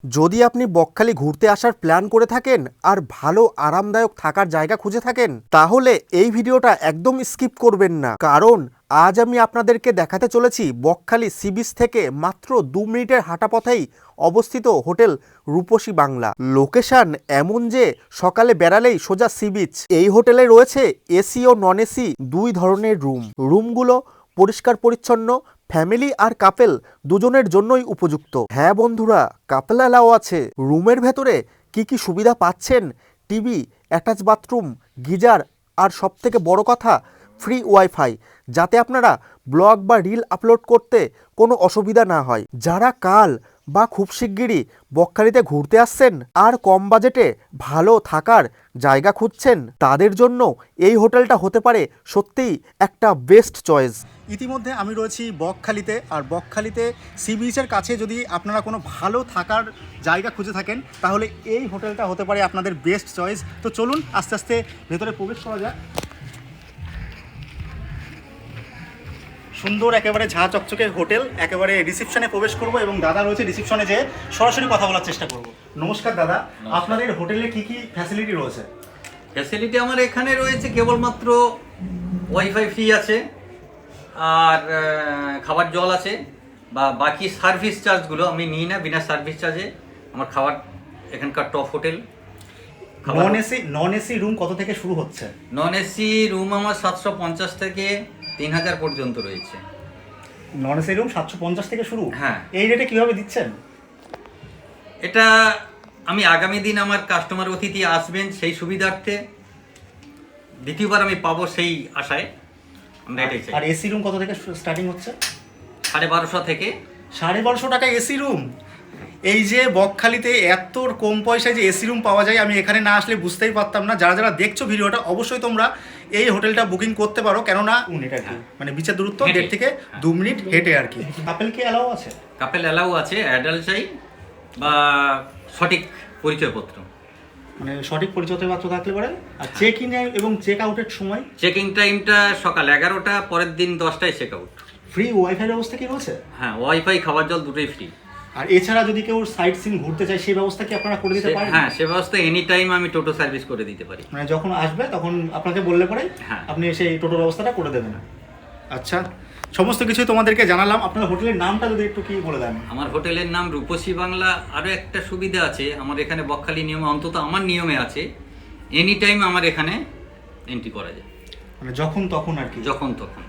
যদি আপনি বকখালি ঘুরতে আসার প্ল্যান করে থাকেন আর ভালো আরামদায়ক থাকার জায়গা খুঁজে থাকেন, তাহলে এই ভিডিওটা একদম স্কিপ করবেন না। কারণ আজ আমি আপনাদেরকে দেখাতে চলেছি বকখালি সি বিচ থেকে মাত্র 2 মিনিটের হাঁটা পথেই অবস্থিত হোটেল রূপসী বাংলা। লোকেশন এমন যে সকালে বেড়ালেই সোজা সি বিচ। এই হোটেলে রয়েছে এসি ও নন এসি দুই ধরনের রুমগুলো পরিষ্কার পরিচ্ছন্ন, ফ্যামিলি আর কাপেল দুজনের জন্যই উপযুক্ত। হ্যাঁ বন্ধুরা, কাপেল অ্যালাও আছে। রুমের ভেতরে কি কি সুবিধা পাচ্ছেন: টিভি, অ্যাটাচ বাথরুম, গিজার আর সবথেকে বড় কথা ফ্রি ওয়াইফাই, যাতে আপনারা ব্লগ বা রিল আপলোড করতে কোনো অসুবিধা না হয়। যারা কাল বা খুব শিগগিরই বকখালিতে ঘুরতে আসছেন আর কম বাজেটে ভালো থাকার জায়গা খুঁজছেন, তাদের জন্য এই হোটেলটা হতে পারে সত্যিই একটা বেস্ট চয়েস। ইতিমধ্যে আমি রয়েছি বকখালিতে, আর বকখালিতে সি বিচের কাছে যদি আপনারা কোনো ভালো থাকার জায়গা খুঁজে থাকেন, তাহলে এই হোটেলটা হতে পারে আপনাদের বেস্ট চয়েস। তো চলুন আস্তে আস্তে ভেতরে প্রবেশ করা যাক। সুন্দর একেবারে ঝাঁ চকচকে হোটেল, একেবারে রিসেপশনে প্রবেশ করব এবং দাদা রয়েছে রিসেপশনে, যে সরাসরি কথা বলার চেষ্টা করব। নমস্কার দাদা, আপনাদের হোটেলে কি কি ফ্যাসিলিটি রয়েছে? ফ্যাসিলিটি আমার এখানে রয়েছে কেবলমাত্র ওয়াইফাই ফ্রি আছে, আর খাবার জল আছে, বা বাকি সার্ভিস চার্জগুলো আমি নিই না। বিনা সার্ভিস চার্জে আমার খাবার এখানকার top hotel. Non AC room কত থেকে শুরু হচ্ছে? নন এসি রুম আমার 750 থেকে 3000 পর্যন্ত রয়েছে। নন এসি রুম 750 থেকে শুরু? হ্যাঁ। এই রেটে কিভাবে দিচ্ছেন? এটা আমি আগামী দিন আমার কাস্টমার অতিথি আসবেন সেই সুবিধার্থে দ্বিতীয়বার আমি পাবো সেই আশায় আমরা এটাই চাই। আর এসি রুম কত থেকে স্টার্টিং হচ্ছে? 1250 থেকে। 1250 টাকা এসি রুম? এই যে বকখালিতে এত কম পয়সায় যে এসি রুম পাওয়া যায়, আমি এখানে না আসলে বুঝতেই পারতাম না। যারা যারা দেখছো ভিডিওটা, অবশ্যই তোমরা এই হোটেলটা বুকিং করতে পারো, কেননা এটা কি মানে বিচের দূরত্ব হেঁটে। 1.5 থেকে 2 মিনিট হেঁটে আর কি। কাপেল কি অ্যালাউ আছে? কাপেল অ্যালাউ আছে, অ্যাডাল্ট চাই বা সঠিক পরিচয়পত্র। মানে সঠিক পরিচয়পত্র থাকলে পরে। আর চেক ইন এবং চেক আউটের সময়? চেকিং টাইমটা সকাল 11টা, পরের দিন 10টায় চেক আউট। ফ্রি ওয়াইফাই ব্যবস্থা কি রয়েছে? হ্যাঁ, ওয়াইফাই, খাবার জল দুটোই ফ্রি। আর এছাড়া যদি কেউ সাইট সিন ঘুরতে চায়, সেই ব্যবস্থা কি আপনারা করে দিতে পারেন? হ্যাঁ, সে ব্যবস্থা এনি টাইম আমি টোটো সার্ভিস করে দিতে পারি। মানে যখন আসবে তখন আপনাকে বললে পরে হ্যাঁ, আপনি সেই টোটো ব্যবস্থাটা করে দেবেন। আচ্ছা, সমস্ত কিছু তোমাদেরকে জানালাম। আপনার হোটেলের নামটা যদি একটু কি বলে দেন। আমার হোটেলের নাম রূপসী বাংলা। আরও একটা সুবিধা আছে আমার এখানে বকখালি নিয়মে, অন্তত আমার নিয়মে আছে, এনি টাইম আমার এখানে এন্ট্রি করা যায়, মানে যখন তখন আর কি? যখন তখন,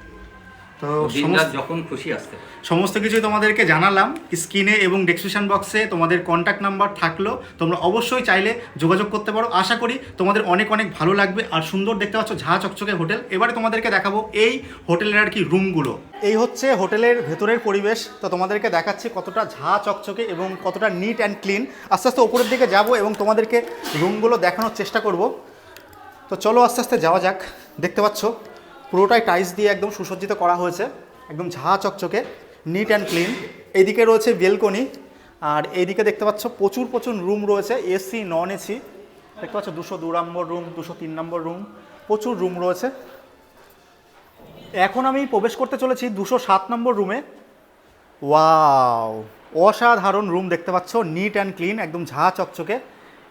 তো দিনরাত যখন খুশি আসতে। সমস্ত কিছুই তোমাদেরকে জানালাম। স্ক্রিনে এবং ডেসক্রিপশন বক্সে তোমাদের কন্ট্যাক্ট নাম্বার থাকলো, তোমরা অবশ্যই চাইলে যোগাযোগ করতে পারো। আশা করি তোমাদের অনেক অনেক ভালো লাগবে। আর সুন্দর দেখতে পাচ্ছ ঝাঁ চকচকে হোটেল। এবারে তোমাদেরকে দেখাবো এই হোটেলের আর কি রুমগুলো। এই হচ্ছে হোটেলের ভেতরের পরিবেশ। তো তোমাদেরকে দেখাচ্ছি কতটা ঝাঁ চকচকে এবং কতটা নিট অ্যান্ড ক্লিন। আস্তে আস্তে ওপরের দিকে যাব এবং তোমাদেরকে রুমগুলো দেখানোর চেষ্টা করব। তো চলো আস্তে আস্তে যাওয়া যাক। দেখতে পাচ্ছ পুরোটাই টাইলস দিয়ে একদম সুসজ্জিত করা হয়েছে, একদম ঝাঁ চকচকে, নিট অ্যান্ড ক্লিন। এইদিকে রয়েছে বেলকনি, আর এইদিকে দেখতে পাচ্ছ প্রচুর প্রচুর রুম রয়েছে, এসি নন এসি। দেখতে পাচ্ছ 202 নম্বর রুম, 203 নম্বর রুম, প্রচুর রুম রয়েছে। এখন আমি প্রবেশ করতে চলেছি 207 নম্বর রুমে। ওয়াও, অসাধারণ রুম দেখতে পাচ্ছ, নিট অ্যান্ড ক্লিন, একদম ঝাঁ চকচকে।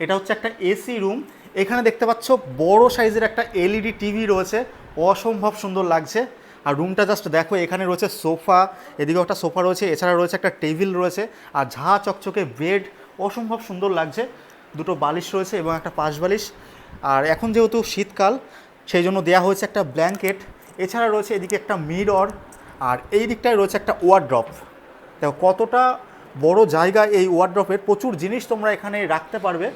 এটা হচ্ছে একটা এসি রুম। এখানে দেখতে পাচ্ছ বড় সাইজের একটা এলইডি টিভি রয়েছে, অসম্ভব সুন্দর লাগছে। আর রুমটা জাস্ট দেখো, এখানে রয়েছে সোফা, এদিকেও একটা সোফা রয়েছে, এছাড়া রয়েছে একটা টেবিল রয়েছে, আর ঝাঁ চকচকে বেড, অসম্ভব সুন্দর লাগছে। দুটো বালিশ রয়েছে এবং একটা পাশ বালিশ। আর এখন যেহেতু শীতকাল, সেই জন্য দেওয়া হয়েছে একটা ব্ল্যাঙ্কেট। এছাড়া রয়েছে এদিকে একটা মিরর, আর এই দিকটায় রয়েছে একটা ওয়ার্ড্রপ। দেখো কতটা বড় জায়গা এই ওয়ার্ড্রপের, প্রচুর জিনিস তোমরা এখানে রাখতে পারবে।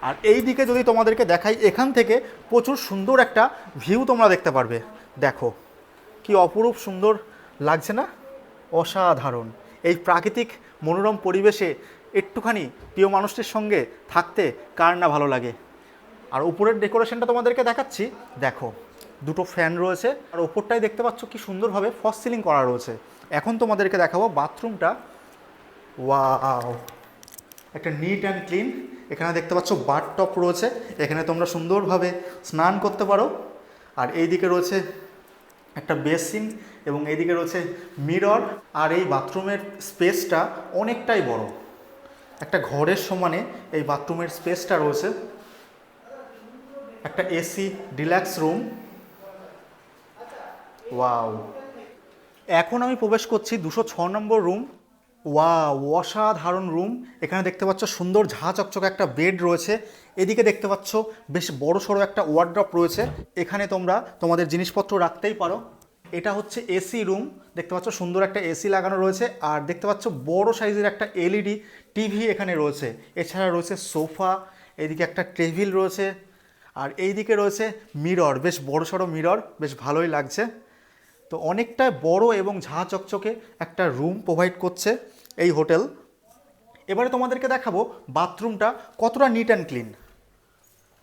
আর এই দিকে যদি তোমাদেরকে দেখাই, এখান থেকে প্রচুর সুন্দর একটা ভিউ তোমরা দেখতে পারবে। দেখো কি অপরূপ সুন্দর লাগছে না? অসাধারণ। এই প্রাকৃতিক মনোরম পরিবেশে একটুখানি প্রিয় মানুষটির সঙ্গে থাকতে কার না ভালো লাগে। আর উপরের ডেকোরেশনটা তোমাদেরকে দেখাচ্ছি, দেখো দুটো ফ্যান রয়েছে, আর ওপরটাই দেখতে পাচ্ছ কি সুন্দরভাবে ফলস সিলিং করা রয়েছে। এখন তোমাদেরকে দেখাবো বাথরুমটা। ওয়াও, একটা নিট অ্যান্ড ক্লিন। এখানে দেখতে পাচ্ছ বাথটব রয়েছে, এখানে তোমরা সুন্দরভাবে স্নান করতে পারো। আর এই দিকে রয়েছে একটা বেসিন এবং এইদিকে রয়েছে মিরর। আর এই বাথরুমের স্পেসটা অনেকটাই বড়, একটা ঘরের সমানে এই বাথরুমের স্পেসটা রয়েছে। একটা এসি ডিলাক্স রুম। ওয়াও। এখন আমি প্রবেশ করছি 206 নম্বর রুম। ওয়াও, অসাধারণ রুম। এখানে দেখতে পাচ্ছ সুন্দর ঝাঁ চকচকে একটা বেড রয়েছে। এদিকে দেখতে পাচ্ছ বেশ বড় সড়ো একটা ওয়ার্ড্রপ রয়েছে। এখানে তোমরা তোমাদের জিনিসপত্র রাখতেই পারো। এটা হচ্ছে এসি রুম। দেখতে পাচ্ছ সুন্দর একটা এসি লাগানো রয়েছে। আর দেখতে পাচ্ছ বড় সাইজের একটা এলইডি টিভি এখানে রয়েছে। এছাড়া রয়েছে সোফা, এদিকে একটা টেবিল রয়েছে, আর এইদিকে রয়েছে মিরর, বেশ বড় সড়ো মিরর, বেশ ভালোই লাগছে। তো অনেকটা বড় এবং ঝাঁ চকচকে একটা রুম প্রোভাইড করছে এই হোটেল। এবারে তোমাদেরকে দেখাবো বাথরুমটা কতটা নিট অ্যান্ড ক্লিন।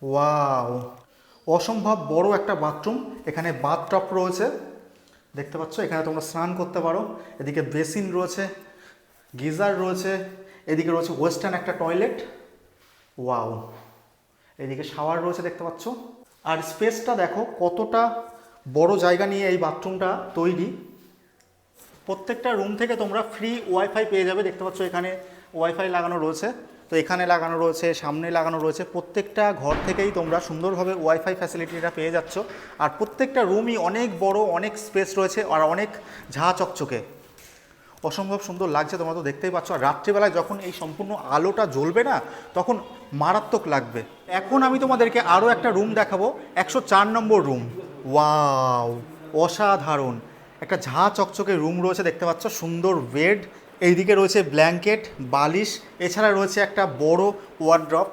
ওয়াও, অসম্ভব বড় একটা বাথরুম। এখানে বাথটব রয়েছে, দেখতে পাচ্ছ। এখানে তোমরা স্নান করতে পারো। এদিকে বেসিন রয়েছে, গিজার রয়েছে, এদিকে রয়েছে ওয়েস্টার্ন একটা টয়লেট। ওয়াও, এদিকে শাওয়ার রয়েছে, দেখতে পাচ্ছ। আর স্পেসটা দেখো কতটা বড় জায়গা নিয়ে এই বাথরুমটা তৈরি। প্রত্যেকটা রুম থেকে তোমরা ফ্রি ওয়াইফাই পেয়ে যাবে। দেখতে পাচ্ছ এখানে ওয়াইফাই লাগানো রয়েছে, তো এখানে লাগানো রয়েছে, সামনে লাগানো রয়েছে। প্রত্যেকটা ঘর থেকেই তোমরা সুন্দরভাবে ওয়াইফাই ফ্যাসিলিটিটা পেয়ে যাচ্ছ। আর প্রত্যেকটা রুমই অনেক বড়, অনেক স্পেস রয়েছে, আর অনেক ঝাঁ চকচকে, অসম্ভব সুন্দর লাগছে। তোমরা তো দেখতেই পাচ্ছ। আর রাত্রিবেলায় যখন এই সম্পূর্ণ আলোটা জ্বলবে না, তখন মারাত্মক লাগবে। এখন আমি তোমাদেরকে আরও একটা রুম দেখাবো, 104 নম্বর রুম। ওয়াও, অসাধারণ একটা ঝাঁ চকচকে রুম রয়েছে। দেখতে পাচ্ছ সুন্দর বেড, এইদিকে রয়েছে ব্ল্যাঙ্কেট, বালিশ, এছাড়া রয়েছে একটা বড় ওয়ার্ড্রপ।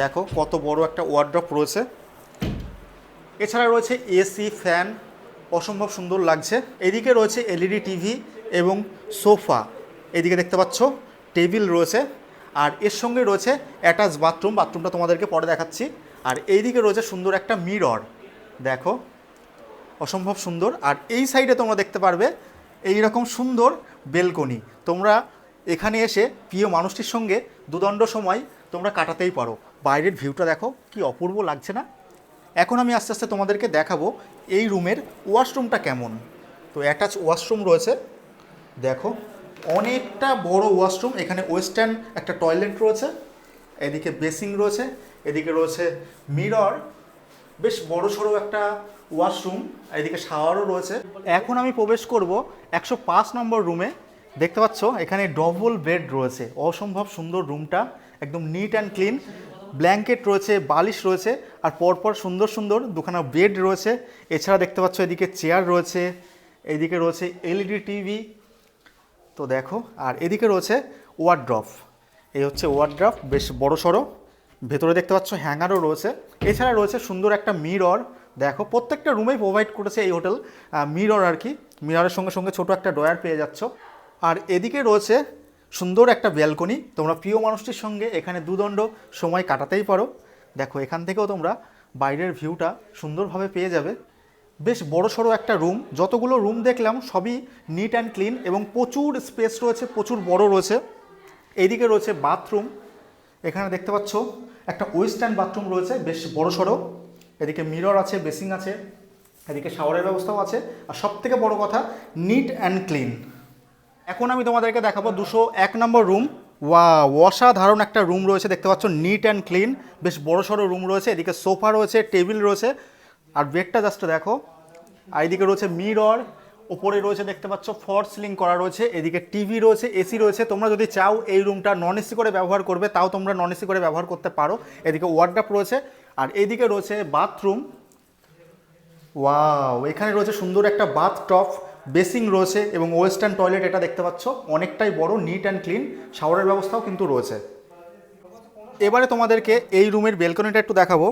দেখো কত বড় একটা ওয়ার্ড্রপ রয়েছে। এছাড়া রয়েছে এসি, ফ্যান, অসম্ভব সুন্দর লাগছে। এদিকে রয়েছে এলইডি টিভি এবং সোফা। এদিকে দেখতে পাচ্ছ টেবিল রয়েছে, আর এর সঙ্গে রয়েছে অ্যাটাচ বাথরুম। বাথরুমটা তোমাদেরকে পরে দেখাচ্ছি। আর এইদিকে রয়েছে সুন্দর একটা মিরর, দেখো অসম্ভব সুন্দর। আর এই সাইডে তোমরা দেখতে পারবে এই রকম সুন্দর বেলকনি। তোমরা এখানে এসে প্রিয় মানুষটির সঙ্গে দুদণ্ড সময় তোমরা কাটাতেই পারো। বাইরের ভিউটা দেখো কি অপূর্ব লাগছে না? এখন আমি আস্তে আস্তে তোমাদেরকে দেখাবো এই রুমের ওয়াশরুমটা কেমন। তো অ্যাটাচ ওয়াশরুম রয়েছে, দেখো অনেকটা বড় ওয়াশরুম। এখানে ওয়েস্টার্ন একটা টয়লেট রয়েছে, এদিকে বেসিং রয়েছে, এদিকে রয়েছে মিরর, বেশ বড় সড়ো একটা ওয়াশরুম, এদিকে শাওয়ারও রয়েছে। এখন আমি প্রবেশ করব 105 নম্বর রুমে। দেখতে পাচ্ছ এখানে ডবল বেড রয়েছে, অসম্ভব সুন্দর রুমটা, একদম নিট অ্যান্ড ক্লিন। ব্ল্যাঙ্কেট রয়েছে, বালিশ রয়েছে, আর পরপর সুন্দর সুন্দর দুখানা বেড রয়েছে। এছাড়া দেখতে পাচ্ছ এদিকে চেয়ার রয়েছে, এইদিকে রয়েছে এলইডি টিভি। তো দেখো, আর এদিকে রয়েছে ওয়ার্ড্রপ। এই হচ্ছে ওয়ার্ড্রপ, বেশ বড় সড়ো। ভেতরে দেখতে পাচ্ছ হ্যাঙ্গারও রয়েছে। এছাড়া রয়েছে সুন্দর একটা মিরর। দেখো প্রত্যেকটা রুমেই প্রোভাইড করেছে এই হোটেল মিরর আর কি। মিররের সঙ্গে সঙ্গে ছোটো একটা ড্রয়ার পেয়ে যাচ্ছ। আর এদিকে রয়েছে সুন্দর একটা ব্যালকনি। তোমরা প্রিয় মানুষটির সঙ্গে এখানে দুদণ্ড সময় কাটাতেই পারো। দেখো এখান থেকেও তোমরা বাইরের ভিউটা সুন্দরভাবে পেয়ে যাবে। বেশ বড় সড়ো একটা রুম। যতগুলো রুম দেখলাম সবই নিট অ্যান্ড ক্লিন এবং প্রচুর স্পেস রয়েছে, প্রচুর বড় রয়েছে। এইদিকে রয়েছে বাথরুম। এখানে দেখতে পাচ্ছ একটা ওয়েস্টার্ন বাথরুম রয়েছে, বেশ বড় সড়ো। এদিকে মিরর আছে, বেসিং আছে, এদিকে শাওয়ারের ব্যবস্থাও আছে। আর সবথেকে বড় কথা, নিট অ্যান্ড ক্লিন। এখন আমি তোমাদেরকে দেখাবো 201 নম্বর রুম। অসাধারণ একটা রুম রয়েছে, দেখতে পাচ্ছ নিট অ্যান্ড ক্লিন, বেশ বড় সড়ো রুম রয়েছে। এদিকে সোফা রয়েছে, টেবিল রয়েছে, আর বেডটা জাস্ট দেখো। আর এদিকে রয়েছে মিরর, ওপরে রয়েছে দেখতে পাচ্ছ ফল সিলিং করা রয়েছে। এদিকে টিভি রয়েছে, এসি রয়েছে। তোমরা যদি চাও এই রুমটা নন এসি করে ব্যবহার করবে, তাও তোমরা নন এসি করে ব্যবহার করতে পারো। এদিকে ওয়ার্ড্রপ রয়েছে, আর এইদিকে রয়েছে বাথরুম। ওয়াও, এখানে রয়েছে সুন্দর একটা বাথটব, বেসিং রয়েছে এবং ওয়েস্টার্ন টয়লেট। এটা দেখতে পাচ্ছ অনেকটাই বড়, নিট অ্যান্ড ক্লিন। শাওয়ারের ব্যবস্থাও কিন্তু রয়েছে। এবারে তোমাদেরকে এই রুমের বেলকনিটা একটু দেখাবো।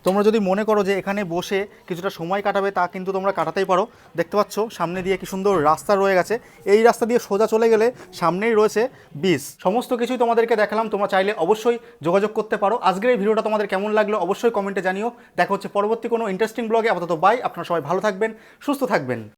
তোমরা যদি মনে করো যে এখানে বসে কিছুটা সময় কাটাবে, তা কিন্তু তোমরা কাটাতেই পারো। দেখতে পাচ্ছ সামনে দিয়ে কি সুন্দর রাস্তা রয়ে গেছে। এই রাস্তা দিয়ে সোজা চলে গেলে সামনেই রয়েছে বিচ। সমস্ত কিছুই তোমাদেরকে দেখালাম। তোমরা চাইলে অবশ্যই যোগাযোগ করতে পারো। আজকের এই ভিডিওটা তোমাদের কেমন লাগলো অবশ্যই কমেন্টে জানিও। দেখা হচ্ছে পরবর্তী কোনো ইন্টারেস্টিং ব্লগে। আপাতত বাই। আপনারা সবাই ভালো থাকবেন, সুস্থ থাকবেন।